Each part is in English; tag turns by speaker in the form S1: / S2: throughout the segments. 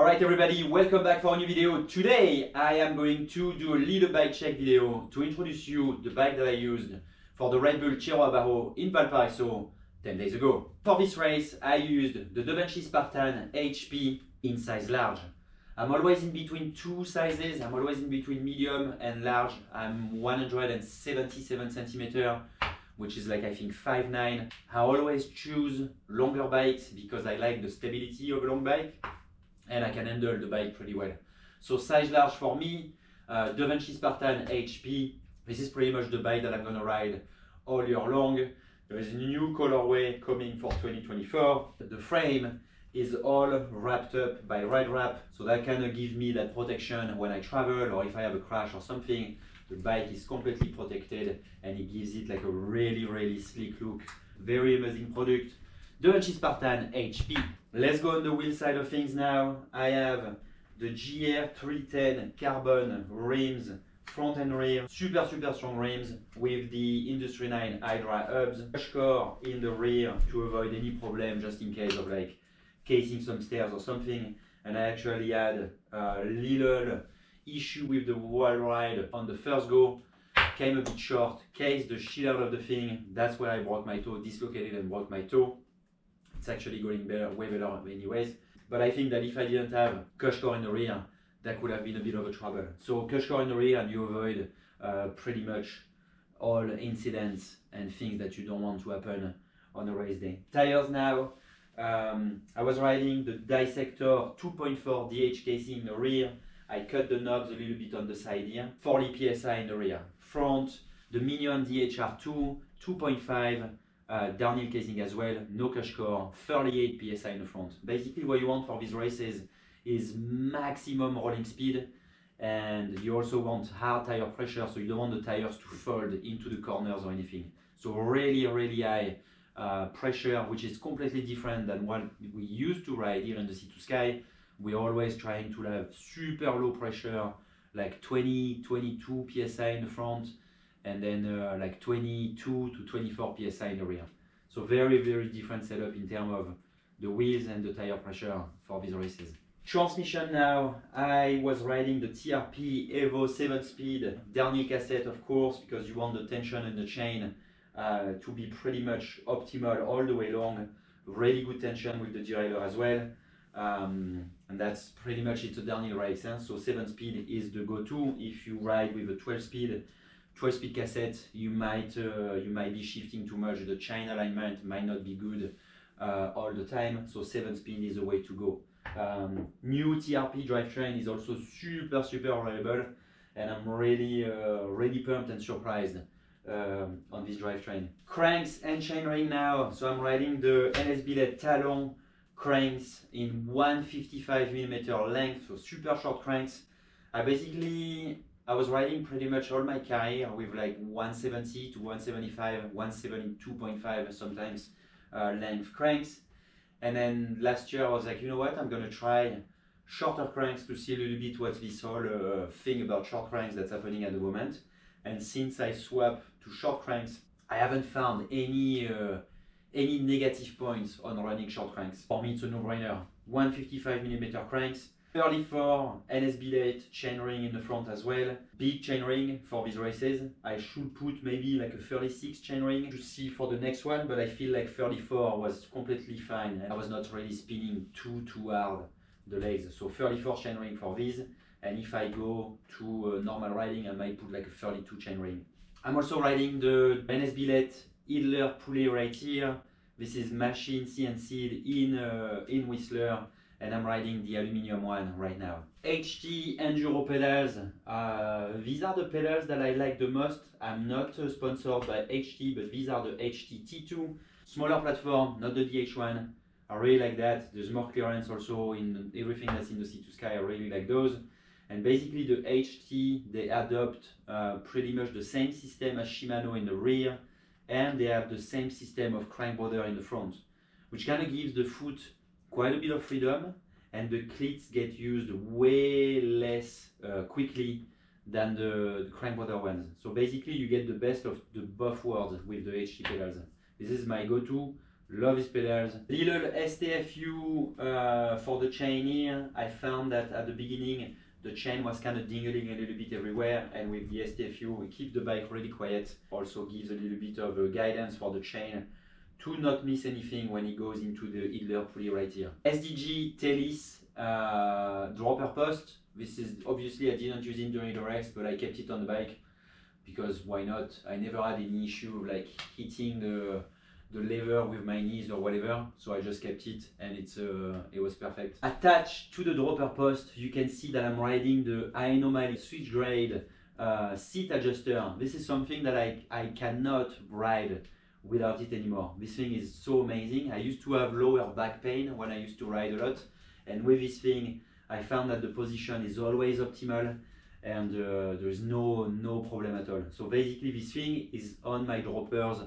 S1: Alright everybody, welcome back for a new video. Today I am going to do a little bike check video to introduce you the bike that I used for the Red Bull Chihuahua in Valparaiso 10 days ago. For this race I used the Devinci Spartan HP in size large. I'm always in between two sizes, I'm always in between medium and large. I'm 177 centimeters, which is like I think 5'9". I always choose longer bikes because I like the stability of a long bike and I can handle the bike pretty well. So size large for me, Devinci Spartan HP, this is pretty much the bike that I'm gonna ride all year long. There is a new colorway coming for 2024. The frame is all wrapped up by ride wrap, so that kind of gives me that protection when I travel or if I have a crash or something. The bike is completely protected and it gives it like a really sleek look. Very amazing product. Devinci Spartan HP. Let's go on the wheel side of things now. I have the GR 310 carbon rims, front and rear, super strong rims with the Industry 9 Hydra hubs. Crush core in the rear to avoid any problem just in case of like casing some stairs or something. And I actually had a little issue with the wall ride on the first go. Came a bit short, cased the shit out of the thing. That's where I broke my toe, dislocated and broke my toe. It's actually going better, way better anyways. But I think that if I didn't have crush core in the rear, that could have been a bit of a trouble. So crush core in the rear and you avoid pretty much all incidents and things that you don't want to happen on a race day. Tires now. I was riding the Dissector 2.4 DH casing in the rear. I cut the knobs a little bit on the side here. 40 psi in the rear. Front, the Minion DHR II 2.5 downhill casing as well, no crush core, 38 psi in the front. Basically what you want for these races is maximum rolling speed, and you also want hard tire pressure, so you don't want the tires to fold into the corners or anything. So really high pressure, which is completely different than what we used to ride here in the C2 Sky. We're always trying to have super low pressure, like 20-22 psi in the front, and then like 22 to 24 psi in the rear. So very different setup in terms of the wheels and the tire pressure for these races. Transmission now, I was riding the TRP EVO 7-speed downhill cassette, of course, because you want the tension in the chain to be pretty much optimal all the way long. Really good tension with the derailleur as well. And that's pretty much it's a downhill race, eh? So 7-speed is the go-to. If you ride with a 12-speed cassette, you might be shifting too much. The chain alignment might not be good all the time, so 7-speed is the way to go. New TRP drivetrain is also super reliable, and I'm really pumped and surprised on this drivetrain. Cranks and chainring now. So I'm riding the Billet Talon cranks in 155mm length, so super short cranks. I was riding pretty much all my career with like 170 to 175, 172.5 sometimes length cranks. And then last year I was like, you know what, I'm gonna try shorter cranks to see a little bit what this whole thing about short cranks that's happening at the moment. And since I swapped to short cranks, I haven't found any negative points on running short cranks. For me it's a no-brainer. 155mm cranks, 34 Billet chainring in the front as well. Big chainring for these races. I should put maybe like a 36 chainring to see for the next one, but I feel like 34 was completely fine and I was not really spinning too hard the legs. So 34 chainring for these, and if I go to normal riding I might put like a 32 chainring. I'm also riding the Billet Hydra pulley right here. This is machine CNC'd in Whistler, and I'm riding the aluminum one right now. HT Enduro pedals. These are the pedals that I like the most. I'm not sponsored by HT, but these are the HT T2. Smaller platform, not the DH1. I really like that. There's more clearance also in everything that's in the C2 Sky. I really like those. And basically the HT, they adopt pretty much the same system as Shimano in the rear, and they have the same system of crank rotor in the front, which kind of gives the foot quite a bit of freedom, and the clics get used way less quickly than the crank rotor ones. So basically you get the best of the both worlds with the HT pedals. This is my go-to Love these pedals. Little STFU for the chain here. I found that at the beginning the chain was kind of dingling a little bit everywhere, and with the STFU we keep the bike really quiet. Also gives a little bit of guidance for the chain to not miss anything when it goes into the idler pulley right here. SDG Tellis dropper post. This is obviously I didn't use it during the race, but I kept it on the bike because why not? I never had any issue of like hitting the lever with my knees or whatever, so I just kept it, and it was perfect. Attached to the dropper post, you can see that I'm riding the Aenomaly Switchgrade seat adjuster. This is something that I cannot ride without it anymore. This thing is so amazing. I used to have lower back pain when I used to ride a lot, and with this thing I found that the position is always optimal, and there's no problem at all. So basically this thing is on my droppers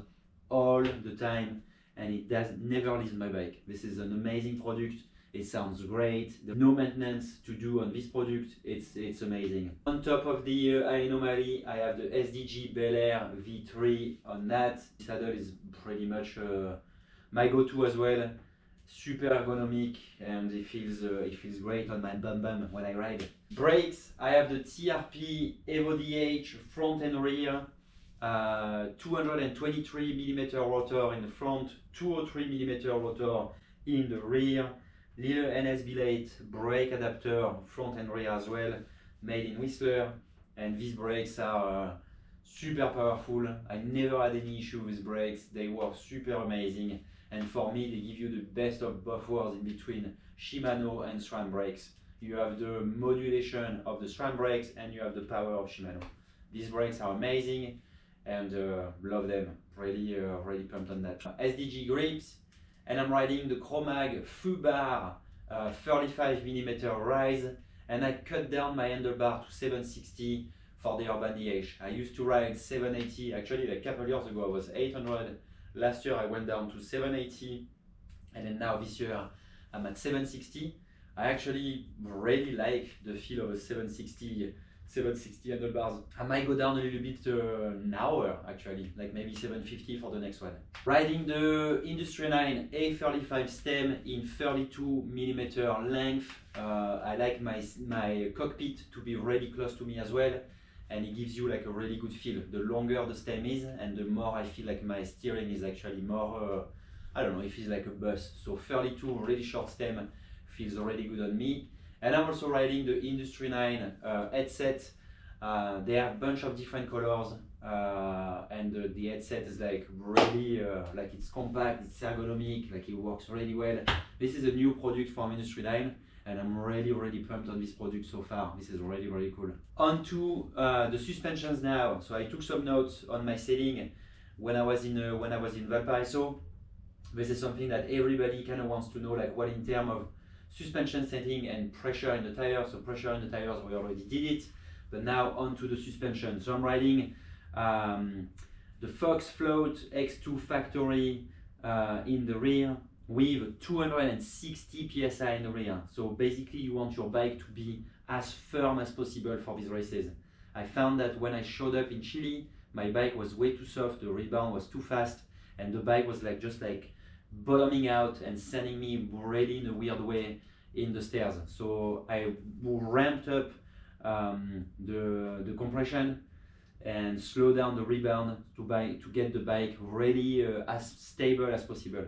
S1: all the time, and it never leaves my bike. This is an amazing product. It sounds great. There's no maintenance to do on this product. It's amazing. On top of the Aenomaly, I have the SDG Belair V3 on that. This saddle is pretty much my go-to as well. Super ergonomic, and it feels great on my bum when I ride. Brakes, I have the TRP EVO DH front and rear. 223mm rotor in the front, 203mm rotor in the rear. Little NS Billet brake adapter front and rear as well, made in Whistler, and these brakes are super powerful. I never had any issue with brakes. They work super amazing, and for me they give you the best of both worlds in between Shimano and SRAM brakes. You have the modulation of the SRAM brakes and you have the power of Shimano. These brakes are amazing, and love them. Really pumped on that. SDG grips, and I'm riding the Chromag Fubars 35mm rise, and I cut down my handlebar to 760 for the Urban DH. I used to ride 780, actually like a couple years ago I was 800. Last year I went down to 780, and then now this year I'm at 760. I actually really like the feel of a 760 handlebars. I might go down a little bit now actually, like maybe 750 for the next one. Riding the Industry 9 A35 stem in 32mm length. I like my cockpit to be really close to me as well, and it gives you like a really good feel. The longer the stem is, and the more I feel like my steering is actually more, I don't know, it feels like a bus. So 32 really short stem feels really good on me. And I'm also riding the Industry 9 headset. They have a bunch of different colors, and the headset is like really, like it's compact, it's ergonomic, like it works really well. This is a new product from Industry 9, and I'm really pumped on this product so far. This is really cool. On to the suspensions now. So I took some notes on my setting when I was in Valparaiso. This is something that everybody kind of wants to know, like what in terms of suspension setting and pressure in the tires. So pressure in the tires, we already did it, but now on to the suspension. So I'm riding the Fox Float X2 Factory in the rear with 260 psi in the rear. So basically you want your bike to be as firm as possible for these races. I found that when I showed up in Chile, my bike was way too soft, the rebound was too fast, and the bike was like just like bottoming out and sending me really in a weird way in the stairs. So I ramped up the compression and slow down the rebound to get the bike really as stable as possible.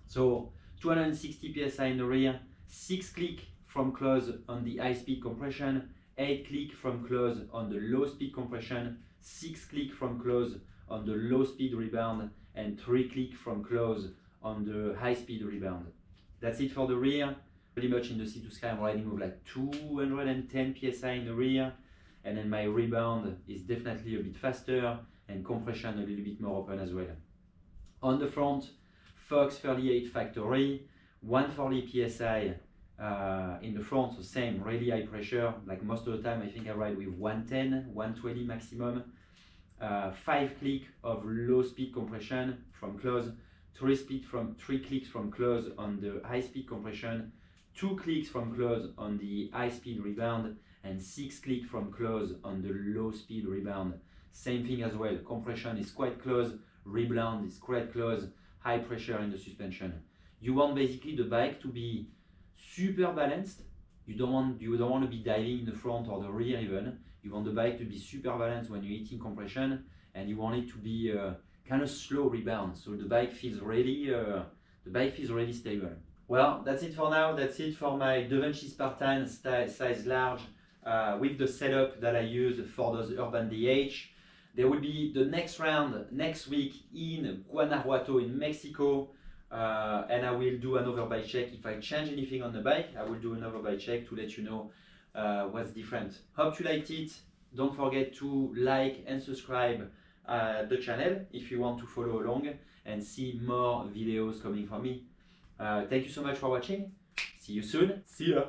S1: So 260 psi in the rear, 6 click from close on the high speed compression, 8 click from close on the low speed compression, 6 click from close on the low speed rebound, and 3 click from close on the high speed rebound. That's it for the rear. Pretty much in the Sea to Sky I'm riding with like 210 psi in the rear, and then my rebound is definitely a bit faster and compression a little bit more open as well. On the front, Fox 38 Factory, 140 psi in the front, so same, really high pressure. Like most of the time I think I ride with 110, 120 maximum. 5 click of low speed compression from close, 3 clicks from close on the high speed compression, 2 clicks from close on the high speed rebound, and 6 clicks from close on the low speed rebound. Same thing as well, compression is quite close, rebound is quite close, high pressure in the suspension. You want basically the bike to be super balanced. You don't want to be diving in the front or the rear even. You want the bike to be super balanced when you're hitting compression, and you want it to be kind of slow rebound, so the bike feels really stable. Well, that's it for now. That's it for my Devinci Spartan size large with the setup that I use for those urban DH. There will be the next round next week in Guanajuato in Mexico, and I will do another bike check. If I change anything on the bike, I will do another bike check to let you know what's different. Hope you liked it. Don't forget to like and subscribe the channel if you want to follow along and see more videos coming from me. Thank you so much for watching. See you soon. See ya.